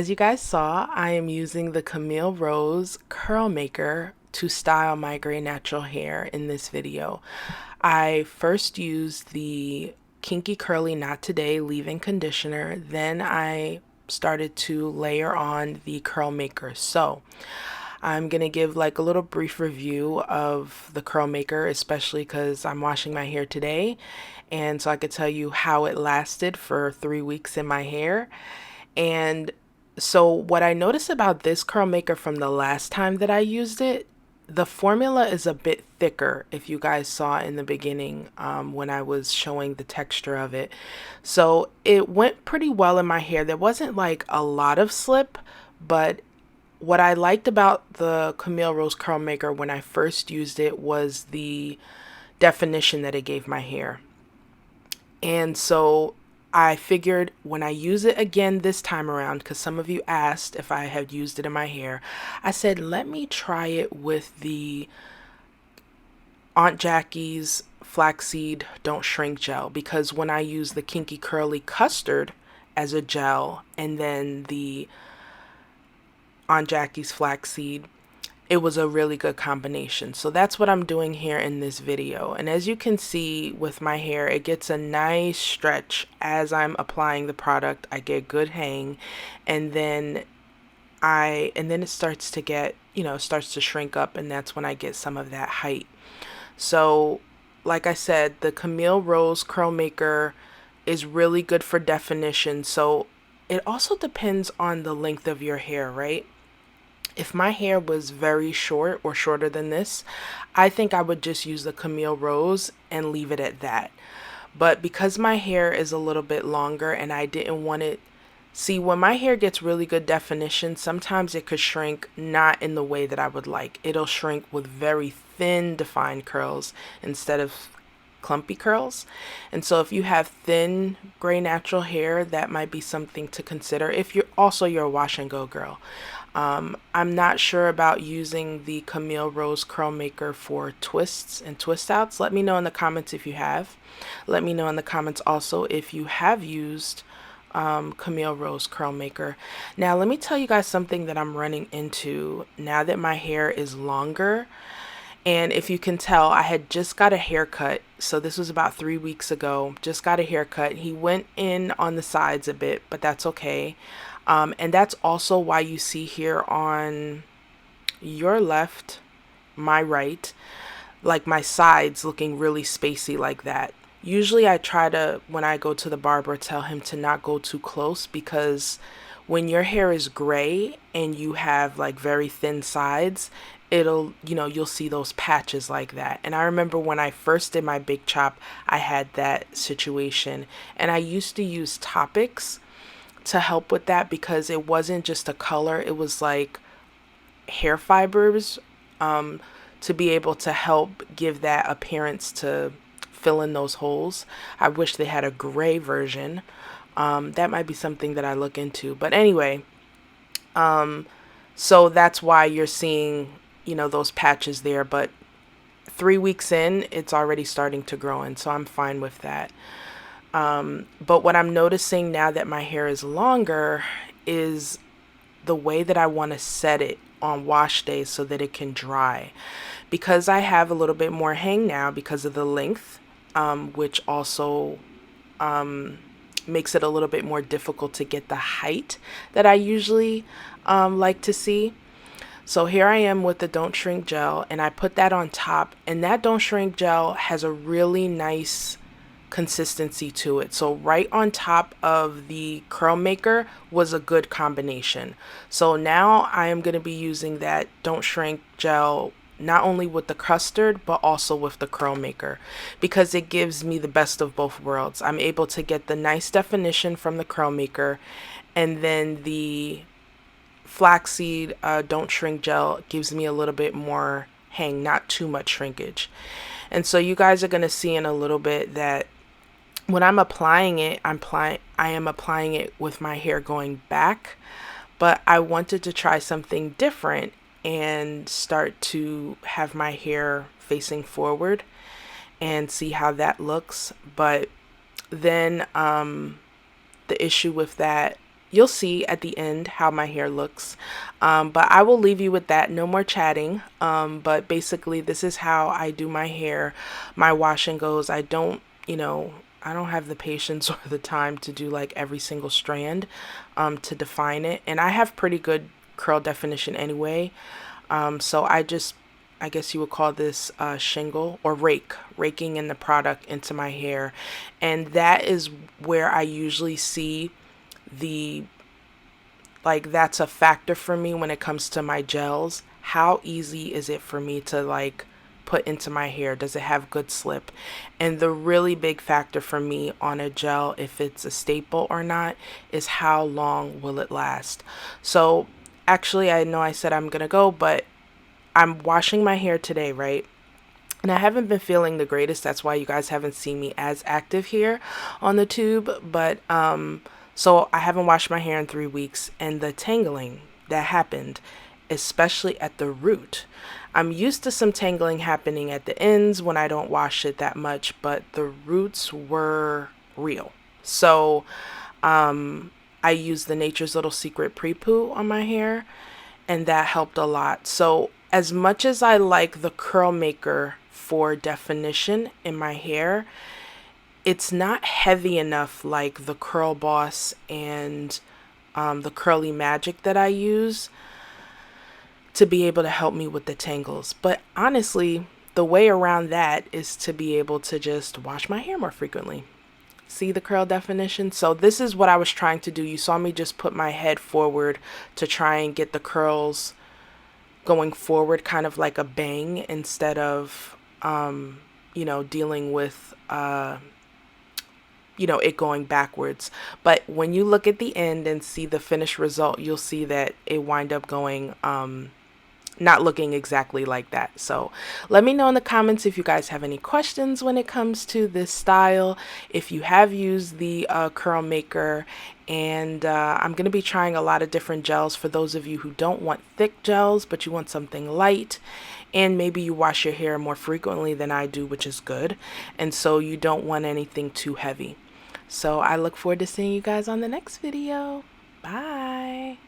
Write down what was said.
As you guys saw, I am using the Camille Rose Curl Maker to style my gray natural hair in this video. I first used the Kinky Curly Not Today leave-in conditioner, then I started to layer on the Curl Maker. So I'm gonna give like a little brief review of the Curl Maker, especially because I'm washing my hair today, and so I could tell you how it lasted for 3 weeks in my hair. And so what I noticed about this Curl Maker from the last time that I used it, the formula is a bit thicker, if you guys saw in the beginning when I was showing the texture of it. So it went pretty well in my hair. There wasn't like a lot of slip, but what I liked about the Camille Rose Curl Maker when I first used it was the definition that it gave my hair. And so I figured when I use it again this time around, because some of you asked if I had used it in my hair, I said, let me try it with the Aunt Jackies Flaxseed Don't Shrink Gel, because when I use the Kinky Curly Custard as a gel and then the Aunt Jackies Flaxseed, it was a really good combination. So that's what I'm doing here in this video. And as you can see with my hair, it gets a nice stretch as I'm applying the product. I get good hang, and then it starts to get, starts to shrink up, and that's when I get some of that height. So like I said, the Camille Rose Curl Maker is really good for definition. So it also depends on the length of your hair, right? If my hair was very short or shorter than this, I think I would just use the Camille Rose and leave it at that. But because my hair is a little bit longer and I didn't want it, see, when my hair gets really good definition, sometimes it could shrink not in the way that I would like. It'll shrink with very thin defined curls instead of clumpy curls. And so if you have thin gray natural hair, that might be something to consider if you're a wash and go girl. I'm not sure about using the Camille Rose Curl Maker for twists and twist outs. Let me know in the comments if you have. Let me know in the comments also if you have used Camille Rose Curl Maker. Now let me tell you guys something that I'm running into now that my hair is longer. And if you can tell, I had just got a haircut. So this was about 3 weeks ago. Just got a haircut. He went in on the sides a bit, but that's okay. And that's also why you see here on your left, my right, like my sides looking really spacey like that. Usually I try to, when I go to the barber, tell him to not go too close, because when your hair is gray and you have like very thin sides, you'll see those patches like that. And I remember when I first did my big chop, I had that situation, and I used to use Topics to help with that, because it wasn't just a color, it was like hair fibers to be able to help give that appearance to fill in those holes. I wish they had a gray version. That might be something that I look into, but anyway, so that's why you're seeing those patches there. But 3 weeks in, it's already starting to grow in, so I'm fine with that. But what I'm noticing now that my hair is longer is the way that I want to set it on wash days so that it can dry. Because I have a little bit more hang now because of the length, which also makes it a little bit more difficult to get the height that I usually like to see. So here I am with the Don't Shrink Gel, and I put that on top, and that Don't Shrink Gel has a really nice consistency to it. So right on top of the Curl Maker was a good combination. So now I am going to be using that Don't Shrink Gel not only with the custard but also with the Curl Maker, because it gives me the best of both worlds. I'm able to get the nice definition from the Curl Maker, and then the Flaxseed Don't Shrink Gel gives me a little bit more hang, not too much shrinkage. And so you guys are going to see in a little bit that when I'm applying it, I am applying it with my hair going back, but I wanted to try something different and start to have my hair facing forward and see how that looks. But then the issue with that you'll see at the end how my hair looks. But I will leave you with that. No more chatting. But basically, this is how I do my hair. My wash and goes. I don't, I don't have the patience or the time to do like every single strand to define it. And I have pretty good curl definition anyway. So I guess you would call this shingle or raking in the product into my hair. And that is where I usually see the, like, that's a factor for me when it comes to my gels. How easy is it for me to like put into my hair? Does it have good slip? And the really big factor for me on a gel, if it's a staple or not, is how long will it last. So actually, I know I said I'm gonna go, but I'm washing my hair today, right? And I haven't been feeling the greatest. That's why you guys haven't seen me as active here on the tube. But so I haven't washed my hair in 3 weeks, and the tangling that happened, especially at the root. I'm used to some tangling happening at the ends when I don't wash it that much, but the roots were real. So I used the Nature's Little Secret pre-poo on my hair, and that helped a lot. So as much as I like the CurlMaker for definition in my hair, it's not heavy enough like the Curl Boss and the Curly Magic that I use to be able to help me with the tangles. But honestly, the way around that is to be able to just wash my hair more frequently. See the curl definition? So this is what I was trying to do. You saw me just put my head forward to try and get the curls going forward, kind of like a bang, instead of dealing with it going backwards. But when you look at the end and see the finished result, you'll see that it wind up going not looking exactly like that. So let me know in the comments if you guys have any questions when it comes to this style, if you have used the CurlMaker. And I'm going to be trying a lot of different gels for those of you who don't want thick gels, but you want something light. And maybe you wash your hair more frequently than I do, which is good. And so you don't want anything too heavy. So I look forward to seeing you guys on the next video. Bye.